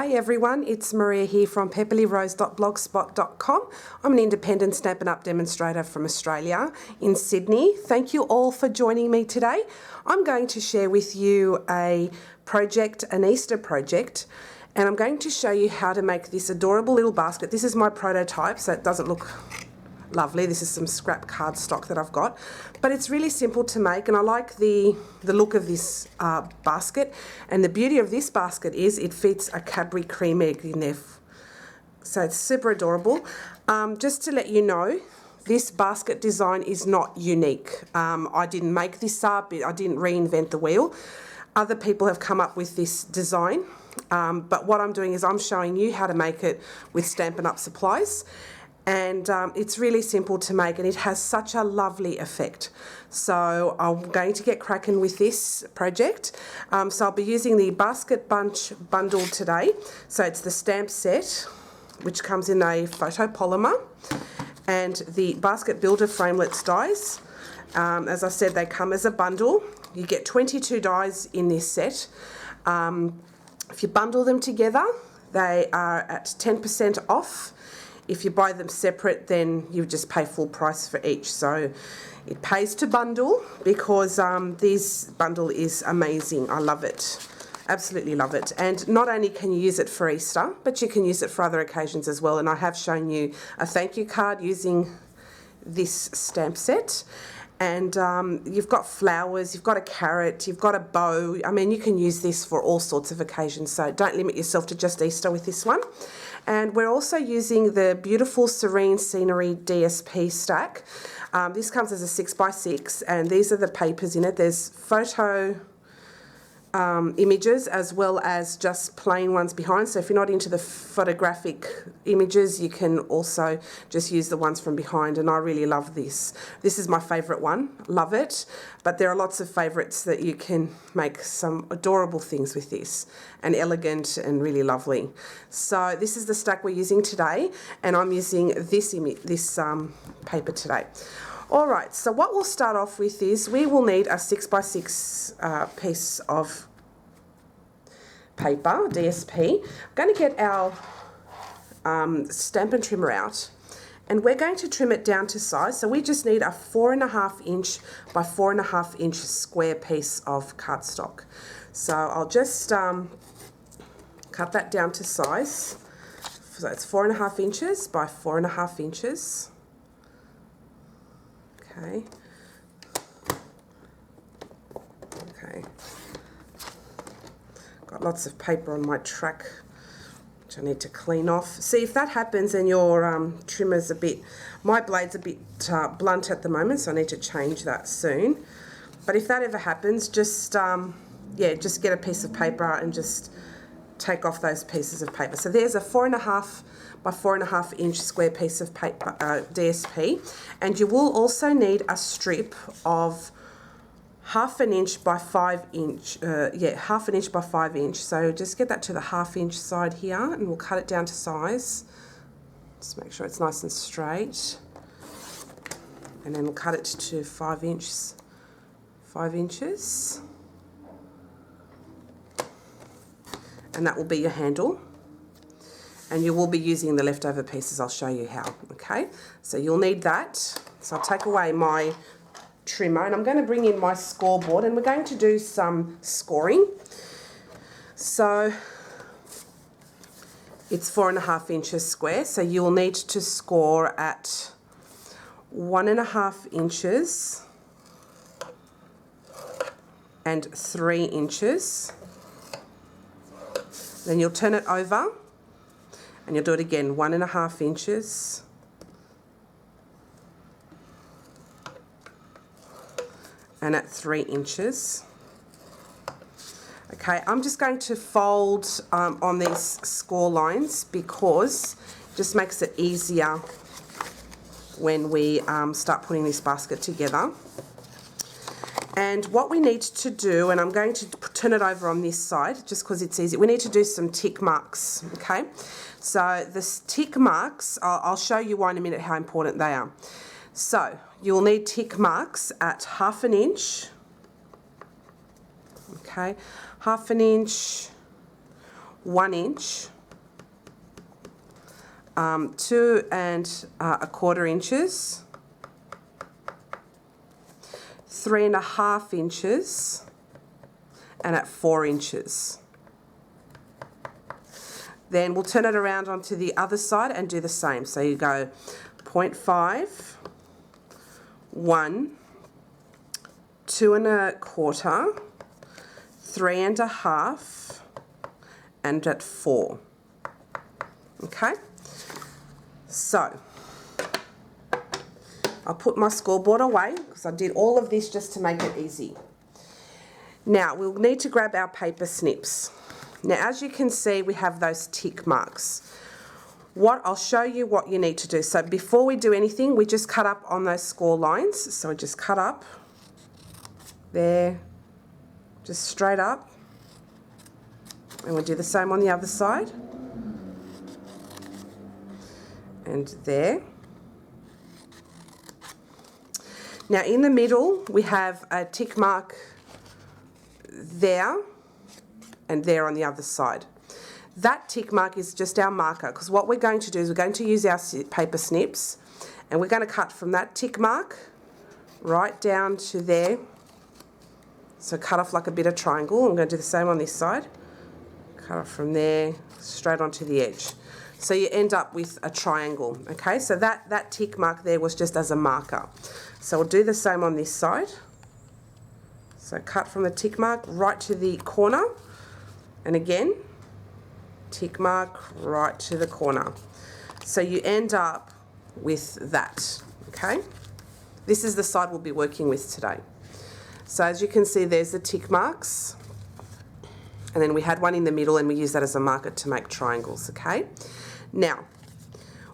Hi everyone, it's Maria here from pepperlyrose.blogspot.com. I'm an independent Stampin' Up! Demonstrator from Australia in Sydney. Thank you all for joining me today. I'm going to share with you a project, an Easter project, and I'm going to show you how to make this adorable little basket. This is my prototype, so it doesn't look lovely. This is some scrap cardstock that I've got, but it's really simple to make, and I like the look of this basket. And the beauty of this basket is it fits a Cadbury Creme egg in there, so it's super adorable. Just to let you know, this basket design is not unique. I didn't make this up, I didn't reinvent the wheel. Other people have come up with this design, but what I'm doing is I'm showing you how to make it with Stampin' Up! Supplies. And it's really simple to make, and it has such a lovely effect. So I'm going to get cracking with this project. So I'll be using the Basket Bunch bundle today. So it's the stamp set, which comes in a photopolymer, and the Basket Builder Framelits dies. As I said, they come as a bundle. You get 22 dies in this set. If you bundle them together, they are at 10% off. If you buy them separate, then you just pay full price for each. So it pays to bundle because this bundle is amazing. I love it. Absolutely love it. And not only can you use it for Easter, but you can use it for other occasions as well. And I have shown you a thank you card using this stamp set. And you've got flowers, you've got a carrot, you've got a bow. I mean, you can use this for all sorts of occasions, so don't limit yourself to just Easter with this one. And we're also using the beautiful Serene Scenery DSP stack. This comes as a 6x6, and these are the papers in it. There's photo images as well as just plain ones behind. So if you're not into the photographic images, you can also just use the ones from behind, and I really love this. This is my favourite one, love it, but there are lots of favourites that you can make some adorable things with this, and elegant and really lovely. So this is the stack we're using today, and I'm using this paper today. Alright, so what we'll start off with is we will need a 6x6 piece of paper, DSP. I'm going to get our Stampin' trimmer out, and we're going to trim it down to size. So we just need a 4.5 inch by 4.5 inch square piece of cardstock. So I'll just cut that down to size. So it's 4.5 inches by 4.5 inches. Okay. Okay. Got lots of paper on my track, which I need to clean off. See, if that happens and your trimmer's a bit, my blade's a bit blunt at the moment, so I need to change that soon. But if that ever happens, just yeah, just get a piece of paper and just take off those pieces of paper. So there's a 4.5 by 4.5 inch square piece of paper, DSP, and you will also need a strip of 1/2 inch by 5 inch, yeah, 1/2 inch by 5 inch. So just get that to the 1/2 inch side here, and we'll cut it down to size. Just make sure it's nice and straight, and then we'll cut it to 5 inches, and that will be your handle. And you will be using the leftover pieces. I'll show you how. Okay, so you'll need that. So I'll take away my trimmer, and I'm going to bring in my scoreboard, and we're going to do some scoring. So it's 4.5 inches square, so you'll need to score at 1.5 inches and 3 inches. Then you'll turn it over, and you'll do it again, 1.5 inches and at 3 inches. Okay, I'm just going to fold on these score lines because it just makes it easier when we start putting this basket together. And what we need to do, and I'm going to turn it over on this side just because it's easy, we need to do some tick marks, okay? So the tick marks, I'll show you why in a minute how important they are. So you'll need tick marks at 1/2 inch, okay, 1/2 inch, 1 inch, 2 1/4 inches, 3 1/2 inches, and at 4 inches. Then we'll turn it around onto the other side and do the same. So you go 0.5, 1, 2 1/4, 3 1/2, and at 4. Okay, so I'll put my scoreboard away because I did all of this just to make it easy. Now we'll need to grab our paper snips. Now as you can see, we have those tick marks. I'll show you what you need to do. So before we do anything, we just cut up on those score lines. So we just cut up there, just straight up, and we'll do the same on the other side, and there. Now in the middle we have a tick mark there and there on the other side. That tick mark is just our marker, because what we're going to do is we're going to use our paper snips and we're going to cut from that tick mark right down to there. So cut off like a bit of triangle. I'm going to do the same on this side. Cut off from there straight onto the edge. So you end up with a triangle. Okay, so that tick mark there was just as a marker. So we'll do the same on this side. So cut from the tick mark right to the corner, and again tick mark right to the corner. So you end up with that. Okay, this is the side we'll be working with today. So as you can see, there's the tick marks, and then we had one in the middle and we use that as a marker to make triangles. Okay, now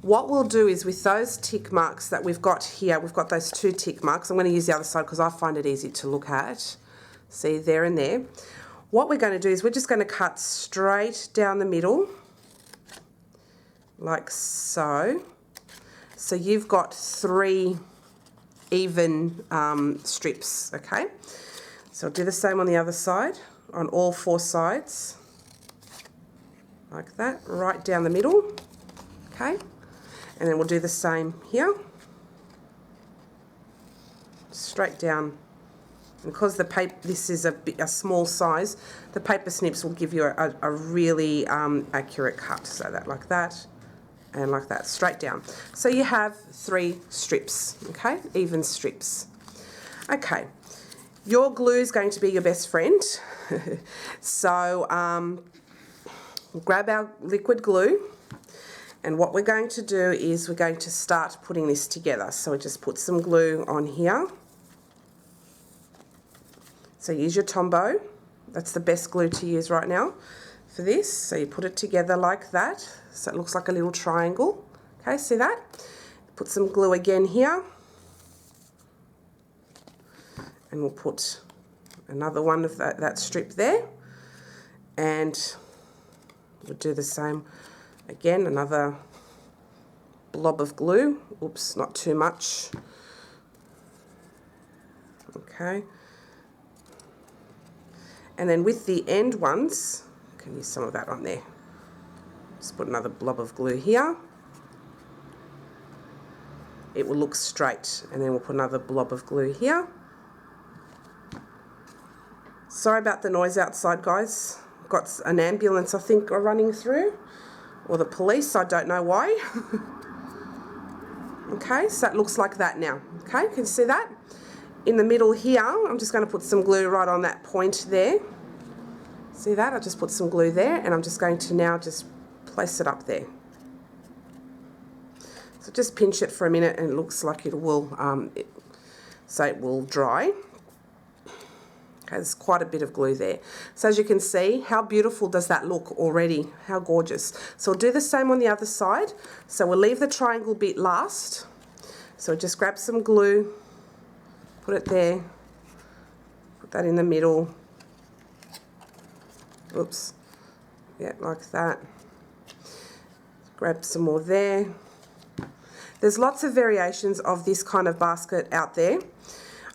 what we'll do is with those tick marks that we've got here, we've got those 2 tick marks. I'm going to use the other side because I find it easy to look at. See, there and there. What we're going to do is we're just going to cut straight down the middle, like so. So you've got 3 even strips, okay? So I'll do the same on the other side, on all 4 sides, like that, right down the middle, okay? And then we'll do the same here, straight down. And because the paper, this is a small size, the paper snips will give you a really accurate cut. So that like that and like that, straight down. So you have 3 strips, okay, even strips. Okay, your glue is going to be your best friend. So grab our liquid glue, and what we're going to do is we're going to start putting this together. So we just put some glue on here. So use your Tombow. That's the best glue to use right now for this. So you put it together like that, so it looks like a little triangle. Okay, see that? Put some glue again here, and we'll put another one of that strip there, and we'll do the same again, another blob of glue. Oops, not too much. Okay. And then with the end ones, I can use some of that on there. Just put another blob of glue here. It will look straight, and then we'll put another blob of glue here. Sorry about the noise outside, guys. I've got an ambulance, I think, running through, or the police, I don't know why. Okay, so it looks like that now. Okay, you can see that? In the middle here, I'm just going to put some glue right on that point there. See that? I just put some glue there, and I'm just going to now just place it up there. So just pinch it for a minute, and it looks like it will, so it will dry. Okay, there's quite a bit of glue there. So as you can see, how beautiful does that look already? How gorgeous. So we'll do the same on the other side. So we'll leave the triangle bit last. So just grab some glue, put it there, put that in the middle. Oops. Yeah, like that. Grab some more there. There's lots of variations of this kind of basket out there.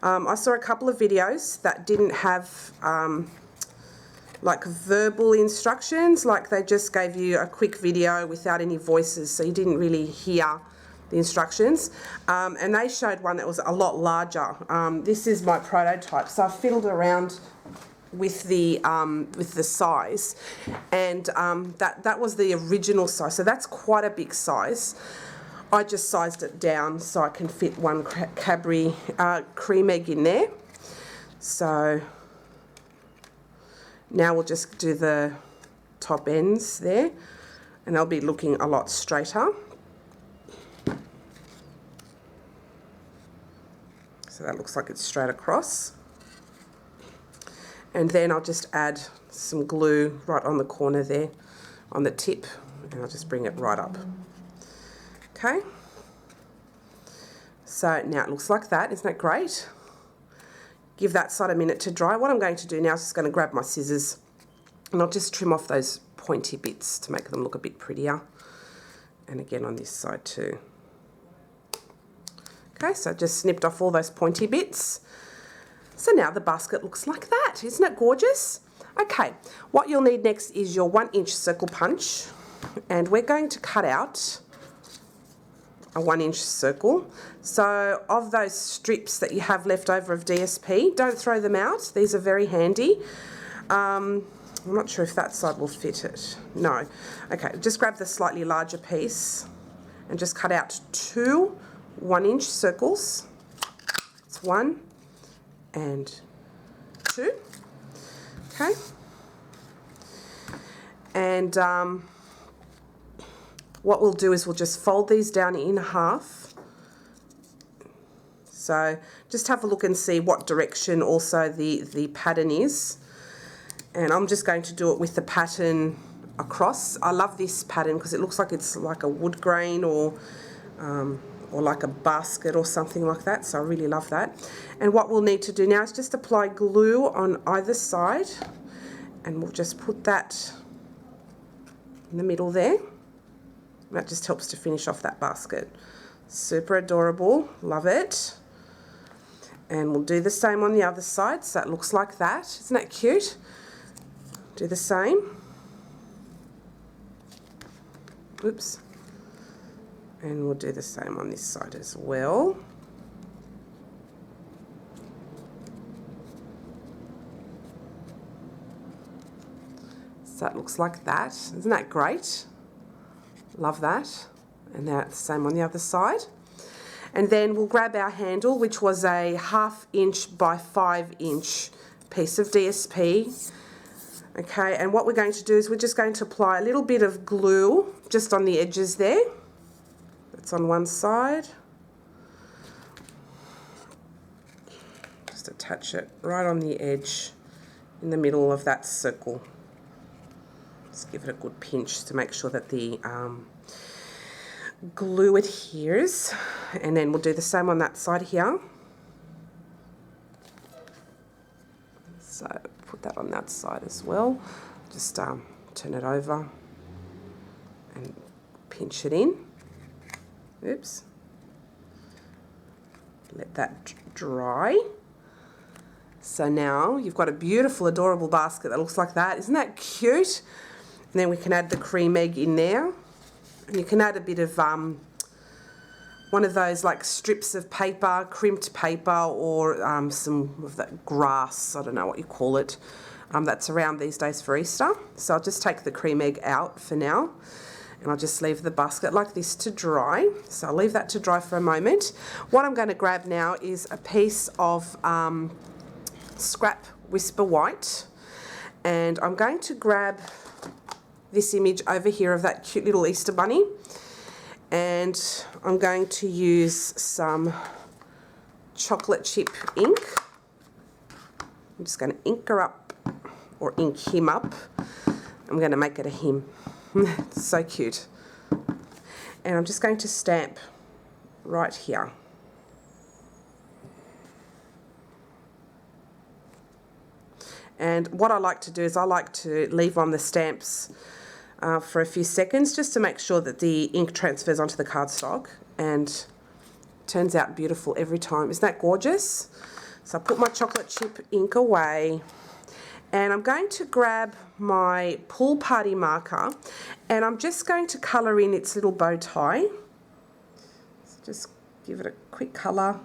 I saw a couple of videos that didn't have like verbal instructions, like they just gave you a quick video without any voices, so you didn't really hear the instructions. And they showed one that was a lot larger. This is my prototype, so I fiddled around with the size, and that was the original size, so that's quite a big size. I just sized it down so I can fit one Cadbury Creme egg in there. So now we'll just do the top ends there, and they'll be looking a lot straighter. So that looks like it's straight across. And then I'll just add some glue right on the corner there, on the tip, and I'll just bring it right up. Okay. So now it looks like that. Isn't that great? Give that side a minute to dry. What I'm going to do now is just going to grab my scissors, and I'll just trim off those pointy bits to make them look a bit prettier. And again on this side too. Okay, so I just snipped off all those pointy bits. So now the basket looks like that. Isn't it gorgeous? Okay, what you'll need next is your 1-inch circle punch, and we're going to cut out a 1-inch circle. So of those strips that you have left over of DSP, don't throw them out. These are very handy. I'm not sure if that side will fit it. No. Okay, just grab the slightly larger piece and just cut out 2 1-inch circles. It's 1 and 2. Okay. And what we'll do is we'll just fold these down in half. So just have a look and see what direction also the pattern is. And I'm just going to do it with the pattern across. I love this pattern because it looks like it's like a wood grain or like a basket or something like that. So I really love that. And what we'll need to do now is just apply glue on either side. And we'll just put that in the middle there. That just helps to finish off that basket. Super adorable, love it. And we'll do the same on the other side, so it looks like that. Isn't that cute? Do the same. Oops. And we'll do the same on this side as well. So it looks like that. Isn't that great? Love that. And now it's the same on the other side. And then we'll grab our handle, which was a 1/2 inch by 5 inch piece of DSP. Okay, and what we're going to do is we're just going to apply a little bit of glue just on the edges there. That's on one side. Just attach it right on the edge in the middle of that circle. Just give it a good pinch to make sure that the glue adheres, and then we'll do the same on that side here. So put that on that side as well. Just turn it over and pinch it in. Oops. Let that dry. So now you've got a beautiful, adorable basket that looks like that. Isn't that cute? And then we can add the cream egg in there. And you can add a bit of one of those like strips of paper, crimped paper, or some of that grass, I don't know what you call it, that's around these days for Easter. So I'll just take the cream egg out for now, and I'll just leave the basket like this to dry. So I'll leave that to dry for a moment. What I'm going to grab now is a piece of scrap Whisper White, and I'm going to grab this image over here of that cute little Easter bunny, and I'm going to use some chocolate chip ink. I'm just going to ink her up, or ink him up. I'm going to make it a him. It's so cute. And I'm just going to stamp right here. And what I like to do is I like to leave on the stamps for a few seconds just to make sure that the ink transfers onto the cardstock, and it turns out beautiful every time. Isn't that gorgeous? So I put my chocolate chip ink away, And I'm going to grab my Pool Party marker and I'm just going to colour in its little bow tie. So just give it a quick colour.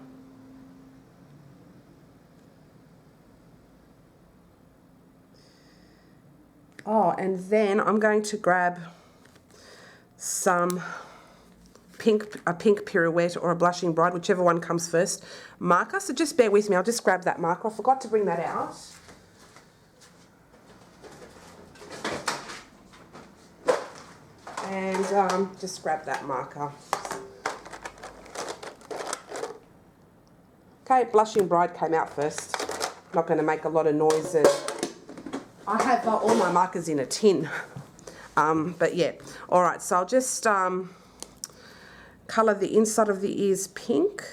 Oh, and then I'm going to grab some a pink pirouette or a blushing bride, whichever one comes first, marker. So just bear with me, I'll just grab that marker. I forgot to bring that out. And just grab that marker. Okay, blushing bride came out first. Not going to make a lot of noise. And I have all my markers in a tin. But yeah, all right, so I'll just colour the inside of the ears pink,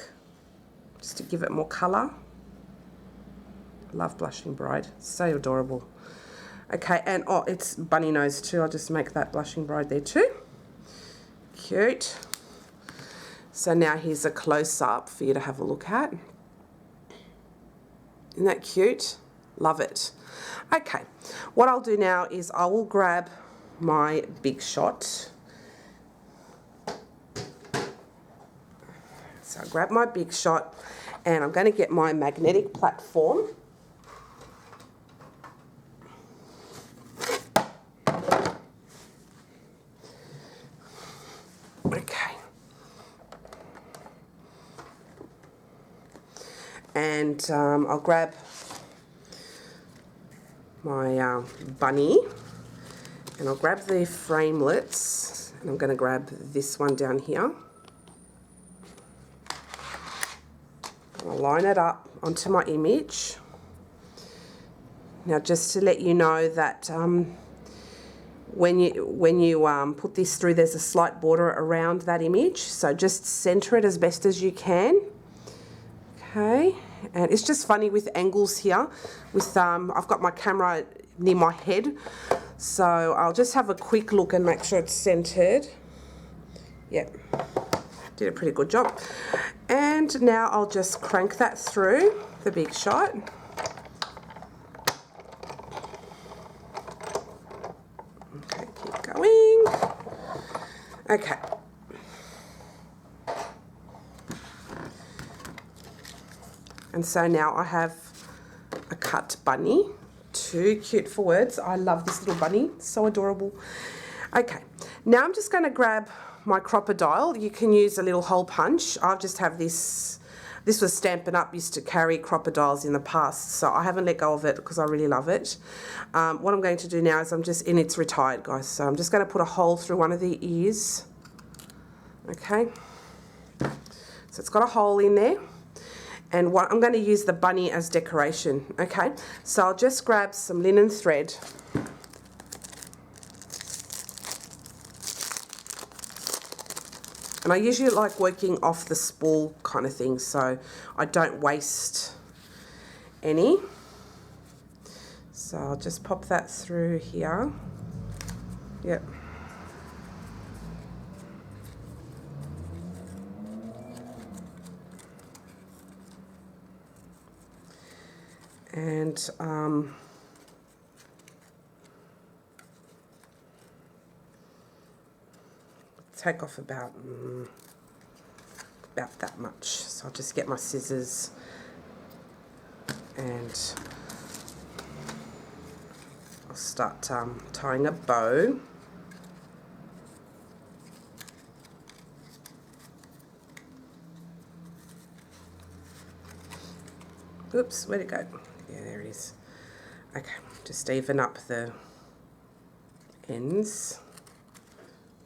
just to give it more colour. Love blushing bride, so adorable. Okay, and oh, it's bunny nose too. I'll just make that blushing bride there too. Cute. So now here's a close-up for you to have a look at. Isn't that cute? Love it. Okay, what I'll do now is I will grab my Big Shot. So I grab my Big Shot and I'm going to get my magnetic platform. Okay. And I'll grab my bunny and I'll grab the framelets and I'm going to grab this one down here. I'll line it up onto my image. Now just to let you know that when you put this through, there's a slight border around that image, so just center it as best as you can. Okay, and it's just funny with angles here. With I've got my camera near my head, so I'll just have a quick look and make sure it's centered. Yep, did a pretty good job. And now I'll just crank that through the Big Shot. Okay, keep going. Okay. And so now I have a cut bunny. Too cute for words. I love this little bunny. So adorable. Okay, now I'm just going to grab my crocodile. You can use a little hole punch. I just have this. This was Stampin' Up, used to carry crocodiles in the past, so I haven't let go of it because I really love it. What I'm going to do now is and it's retired, guys, so I'm just going to put a hole through one of the ears. Okay. So it's got a hole in there. And I'm going to use the bunny as decoration, okay? So I'll just grab some linen thread. And I usually like working off the spool kind of thing, so I don't waste any. So I'll just pop that through here. Yep. And take off about that much. So I'll just get my scissors and I'll start tying a bow. Oops, where'd it go? Yeah, there it is. Okay, just even up the ends.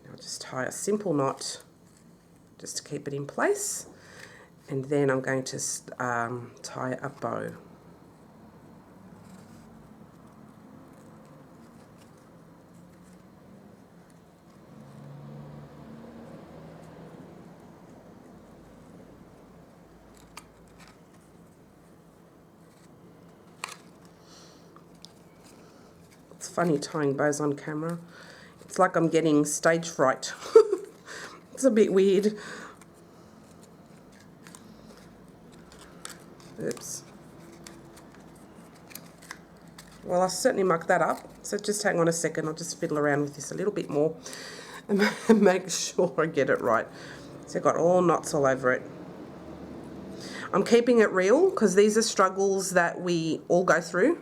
I'll just tie a simple knot just to keep it in place, and then I'm going to tie a bow. It's funny tying bows on camera. It's like I'm getting stage fright. It's a bit weird. Oops. Well, I certainly mucked that up. So just hang on a second. I'll just fiddle around with this a little bit more and make sure I get it right. So I've got all knots all over it. I'm keeping it real because these are struggles that we all go through.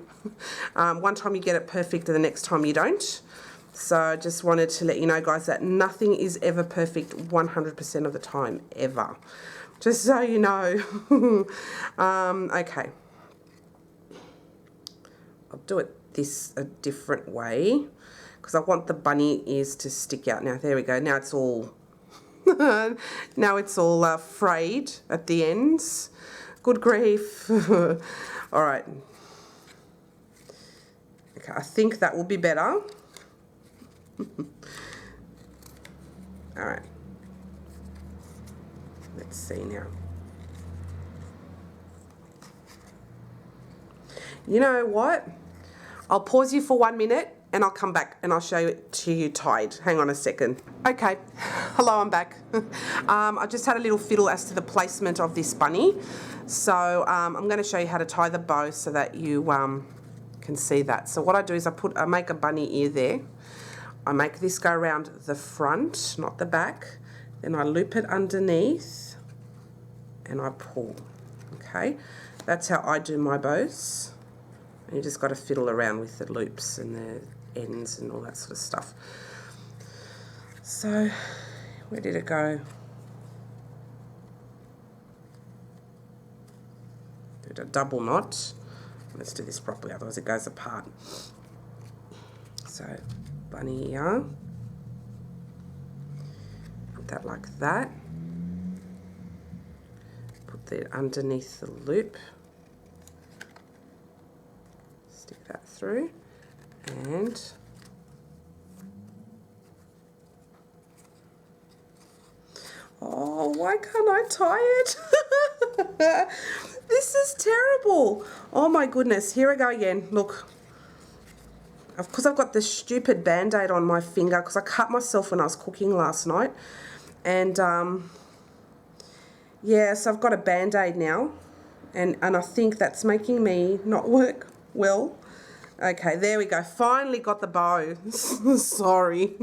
One time you get it perfect and the next time you don't. So I just wanted to let you know, guys, that nothing is ever perfect 100% of the time, ever. Just so you know. Okay. I'll do it a different way because I want the bunny ears to stick out. Now, there we go. Now it's all now it's all frayed at the ends. Good grief. All right. Okay, I think that will be better. All right. Let's see now. You know what? I'll pause you for 1 minute and I'll come back and I'll show it to you tied. Hang on a second. Okay, hello, I'm back. I just had a little fiddle as to the placement of this bunny. So I'm going to show you how to tie the bow so that you can see that. So what I do is I make a bunny ear there. I make this go around the front, not the back. Then I loop it underneath and I pull. Okay, that's how I do my bows. And you just got to fiddle around with the loops and the ends and all that sort of stuff. So, where did it go? Did a double knot. Let's do this properly, otherwise it goes apart. So, bunny ear. Put that like that. Put it underneath the loop. Stick that through and oh, why can't I tie it? This is terrible. Oh my goodness, here I go again. Look, because I've got this stupid band-aid on my finger because I cut myself when I was cooking last night, and yeah, so I've got a band-aid now, and I think that's making me not work well. Okay, there we go. Finally got the bow. Sorry.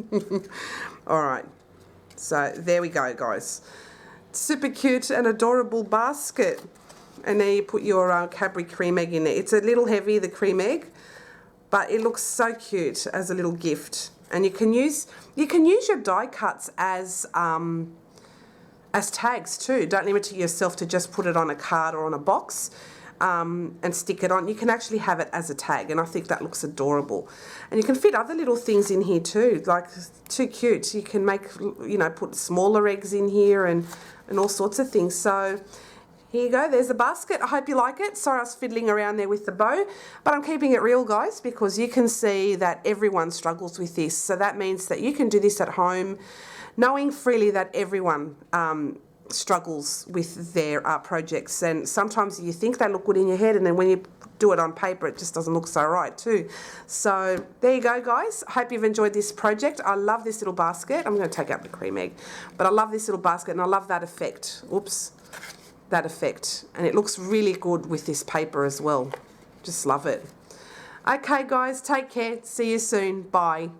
All right. So there we go, guys. Super cute and adorable basket. And then you put your Cadbury Creme egg in there. It's a little heavy, the cream egg, but it looks so cute as a little gift. And you can use your die cuts as tags too. Don't limit yourself to just put it on a card or on a box. And stick it on. You can actually have it as a tag, and I think that looks adorable. And you can fit other little things in here too, like too cute. You can make, you know, put smaller eggs in here and all sorts of things. So here you go, there's a basket. I hope you like it. Sorry I was fiddling around there with the bow, but I'm keeping it real, guys, because you can see that everyone struggles with this. So that means that you can do this at home, knowing freely that everyone struggles with their projects, and sometimes you think they look good in your head, and then when you do it on paper it just doesn't look so right too. So there you go, guys. I hope you've enjoyed this project. I love this little basket. I'm going to take out the cream egg, but I love this little basket and I love that effect. Oops, that effect, and it looks really good with this paper as well. Just love it. Okay, guys, take care. See you soon. Bye.